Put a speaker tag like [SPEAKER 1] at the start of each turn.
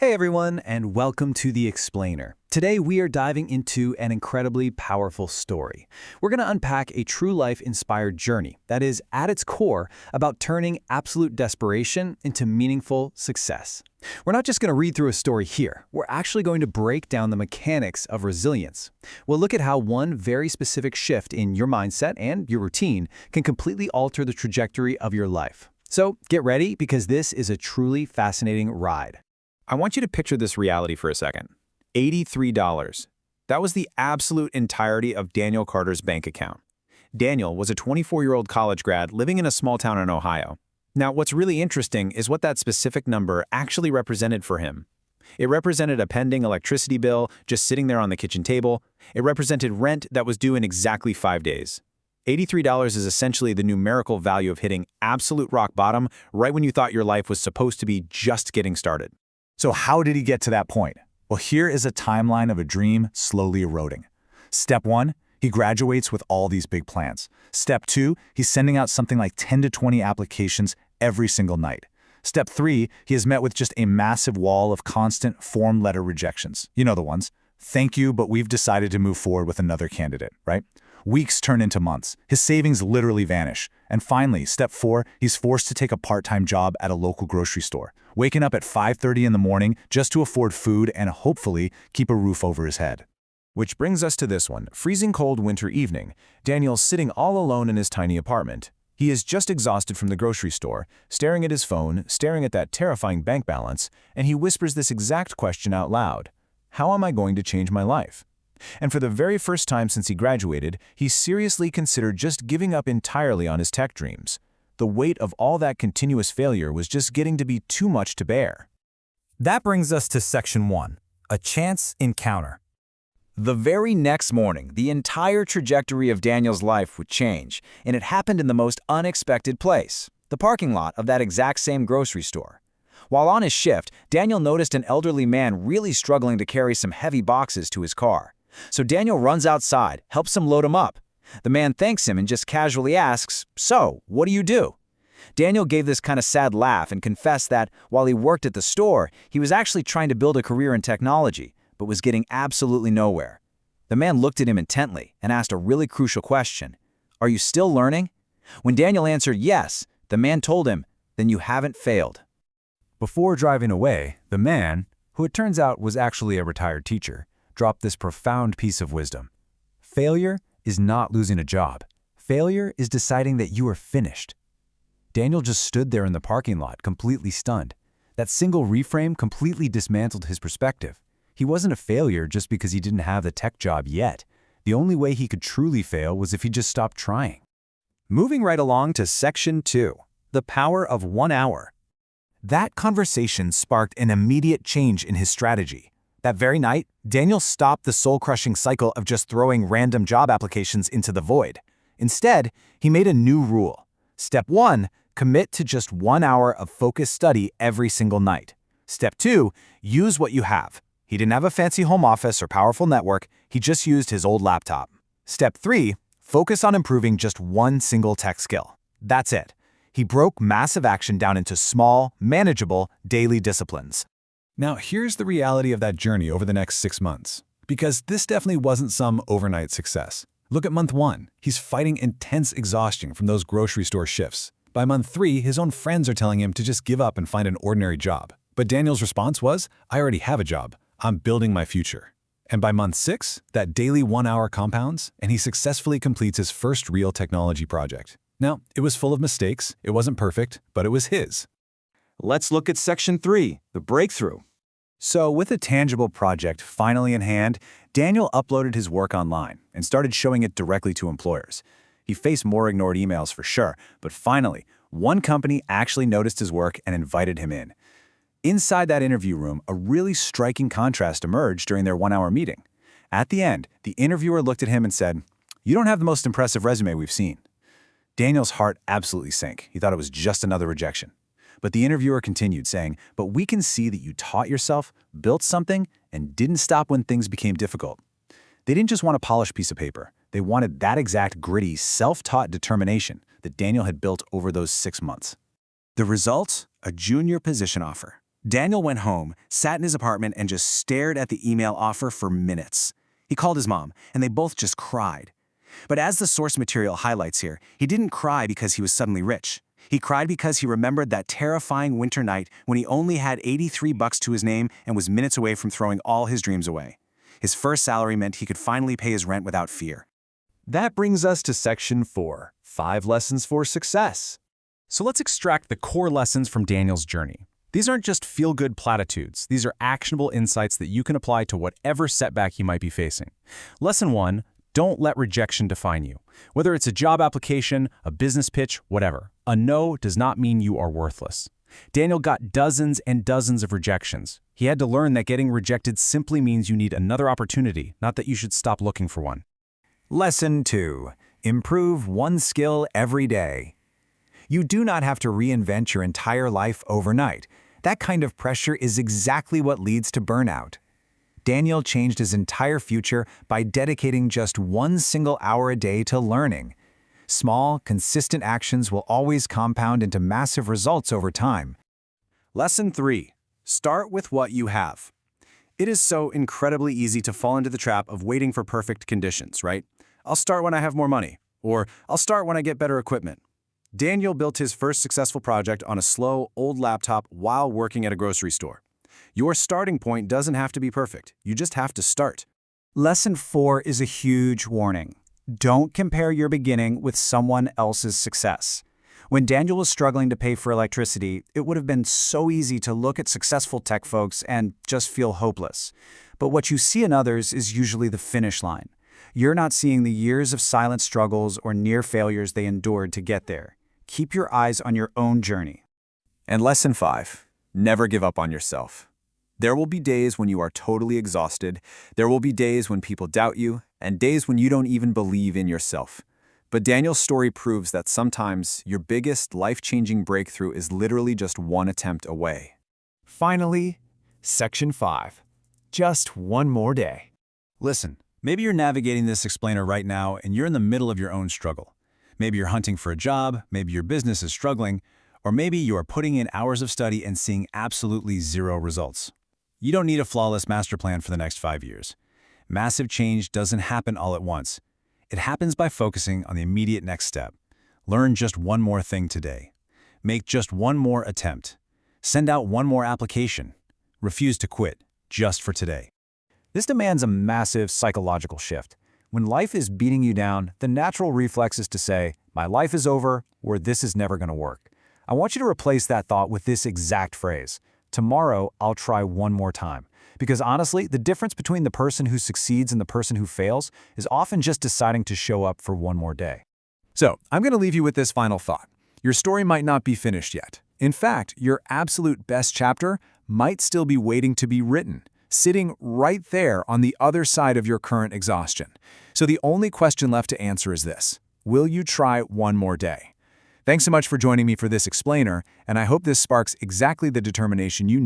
[SPEAKER 1] Hey everyone, and welcome to The Explainer. Today we are diving into an incredibly powerful story. We're going to unpack a true life-inspired journey that is, at its core, about turning absolute desperation into meaningful success. We're not just going to read through a story here. We're actually going to break down the mechanics of resilience. We'll look at how one very specific shift in your mindset and your routine can completely alter the trajectory of your life. So get ready, because this is a truly fascinating ride.
[SPEAKER 2] I want you to picture this reality for a second. $83. That was the absolute entirety of Daniel Carter's bank account. Daniel was a 24-year-old college grad living in a small town in Ohio. Now, what's really interesting is what that specific number actually represented for him. It represented a pending electricity bill just sitting there on the kitchen table. It represented rent that was due in exactly 5 days. $83 is essentially the numerical value of hitting absolute rock bottom right when you thought your life was supposed to be just getting started.
[SPEAKER 3] So how did he get to that point? Well, here is a timeline of a dream slowly eroding. Step 1, he graduates with all these big plans. Step 2, he's sending out something like 10 to 20 applications every single night. Step 3, he is met with just a massive wall of constant form letter rejections. You know the ones. Thank you, but we've decided to move forward with another candidate, right? Weeks turn into months. His savings literally vanish. And finally, step 4, he's forced to take a part-time job at a local grocery store, waking up at 5:30 in the morning just to afford food and hopefully keep a roof over his head.
[SPEAKER 2] Which brings us to this one. Freezing cold winter evening. Daniel's sitting all alone in his tiny apartment. He is just exhausted from the grocery store, staring at his phone, staring at that terrifying bank balance, and he whispers this exact question out loud. How am I going to change my life? And for the very first time since he graduated, he seriously considered just giving up entirely on his tech dreams. The weight of all that continuous failure was just getting to be too much to bear.
[SPEAKER 3] That brings us to section 1, a chance encounter.
[SPEAKER 4] The very next morning, the entire trajectory of Daniel's life would change, and it happened in the most unexpected place, the parking lot of that exact same grocery store. While on his shift, Daniel noticed an elderly man really struggling to carry some heavy boxes to his car. So Daniel runs outside, helps him load them up. The man thanks him and just casually asks, "So, what do you do?" Daniel gave this kind of sad laugh and confessed that while he worked at the store, he was actually trying to build a career in technology, but was getting absolutely nowhere. The man looked at him intently and asked a really crucial question. "Are you still learning?" When Daniel answered yes, the man told him, "Then you haven't failed."
[SPEAKER 3] Before driving away, the man, who it turns out was actually a retired teacher, dropped this profound piece of wisdom. Failure is not losing a job. Failure is deciding that you are finished. Daniel just stood there in the parking lot, completely stunned. That single reframe completely dismantled his perspective. He wasn't a failure just because he didn't have the tech job yet. The only way he could truly fail was if he just stopped trying.
[SPEAKER 1] Moving right along to section 2, the power of 1 hour.
[SPEAKER 3] That conversation sparked an immediate change in his strategy. That very night, Daniel stopped the soul-crushing cycle of just throwing random job applications into the void. Instead, he made a new rule. Step 1, commit to just 1 hour of focused study every single night. Step 2, use what you have. He didn't have a fancy home office or powerful network, he just used his old laptop. Step 3, focus on improving just one single tech skill. That's it. He broke massive action down into small, manageable, daily disciplines.
[SPEAKER 1] Now, here's the reality of that journey over the next 6 months. Because this definitely wasn't some overnight success. Look at month 1. He's fighting intense exhaustion from those grocery store shifts. By month 3, his own friends are telling him to just give up and find an ordinary job. But Daniel's response was, "I already have a job. I'm building my future." And by month 6, that daily 1 hour compounds, and he successfully completes his first real technology project. Now, it was full of mistakes, it wasn't perfect, but it was his.
[SPEAKER 4] Let's look at section 3, the breakthrough.
[SPEAKER 3] So with a tangible project finally in hand, Daniel uploaded his work online and started showing it directly to employers. He faced more ignored emails for sure, but finally, one company actually noticed his work and invited him in. Inside that interview room, a really striking contrast emerged during their 1 hour meeting. At the end, the interviewer looked at him and said, "You don't have the most impressive resume we've seen." Daniel's heart absolutely sank. He thought it was just another rejection. But the interviewer continued, saying, "But we can see that you taught yourself, built something, and didn't stop when things became difficult." They didn't just want a polished piece of paper. They wanted that exact gritty, self-taught determination that Daniel had built over those 6 months. The result? A junior position offer. Daniel went home, sat in his apartment, and just stared at the email offer for minutes. He called his mom, and they both just cried. But as the source material highlights here, he didn't cry because he was suddenly rich. He cried because he remembered that terrifying winter night when he only had $83 to his name and was minutes away from throwing all his dreams away. His first salary meant he could finally pay his rent without fear.
[SPEAKER 1] That brings us to Section 4, 5 Lessons for Success. So let's extract the core lessons from Daniel's journey. These aren't just feel-good platitudes. These are actionable insights that you can apply to whatever setback you might be facing. Lesson 1, don't let rejection define you. Whether it's a job application, a business pitch, whatever, a no does not mean you are worthless. Daniel got dozens and dozens of rejections. He had to learn that getting rejected simply means you need another opportunity, not that you should stop looking for one.
[SPEAKER 3] Lesson 2. Improve one skill every day. You do not have to reinvent your entire life overnight. That kind of pressure is exactly what leads to burnout. Daniel changed his entire future by dedicating just one single hour a day to learning. Small, consistent actions will always compound into massive results over time. Lesson 3. Start with what you have. It is so incredibly easy to fall into the trap of waiting for perfect conditions, right? I'll start when I have more money, or I'll start when I get better equipment. Daniel built his first successful project on a slow, old laptop while working at a grocery store. Your starting point doesn't have to be perfect. You just have to start. Lesson 4 is a huge warning. Don't compare your beginning with someone else's success. When Daniel was struggling to pay for electricity, it would have been so easy to look at successful tech folks and just feel hopeless. But what you see in others is usually the finish line. You're not seeing the years of silent struggles or near failures they endured to get there. Keep your eyes on your own journey.
[SPEAKER 2] And lesson 5, never give up on yourself. There will be days when you are totally exhausted. There will be days when people doubt you, and days when you don't even believe in yourself. But Daniel's story proves that sometimes your biggest life-changing breakthrough is literally just one attempt away.
[SPEAKER 3] Finally, Section 5. Just one more day.
[SPEAKER 1] Listen, maybe you're navigating this explainer right now and you're in the middle of your own struggle. Maybe you're hunting for a job, maybe your business is struggling, or maybe you are putting in hours of study and seeing absolutely zero results. You don't need a flawless master plan for the next 5 years. Massive change doesn't happen all at once. It happens by focusing on the immediate next step. Learn just one more thing today. Make just one more attempt. Send out one more application. Refuse to quit, just for today.
[SPEAKER 3] This demands a massive psychological shift. When life is beating you down, the natural reflex is to say, "My life is over," or "This is never going to work." I want you to replace that thought with this exact phrase. Tomorrow, I'll try one more time. Because honestly, the difference between the person who succeeds and the person who fails is often just deciding to show up for one more day.
[SPEAKER 1] So, I'm going to leave you with this final thought. Your story might not be finished yet. In fact, your absolute best chapter might still be waiting to be written, sitting right there on the other side of your current exhaustion. So the only question left to answer is this: will you try one more day? Thanks so much for joining me for this explainer, and I hope this sparks exactly the determination you need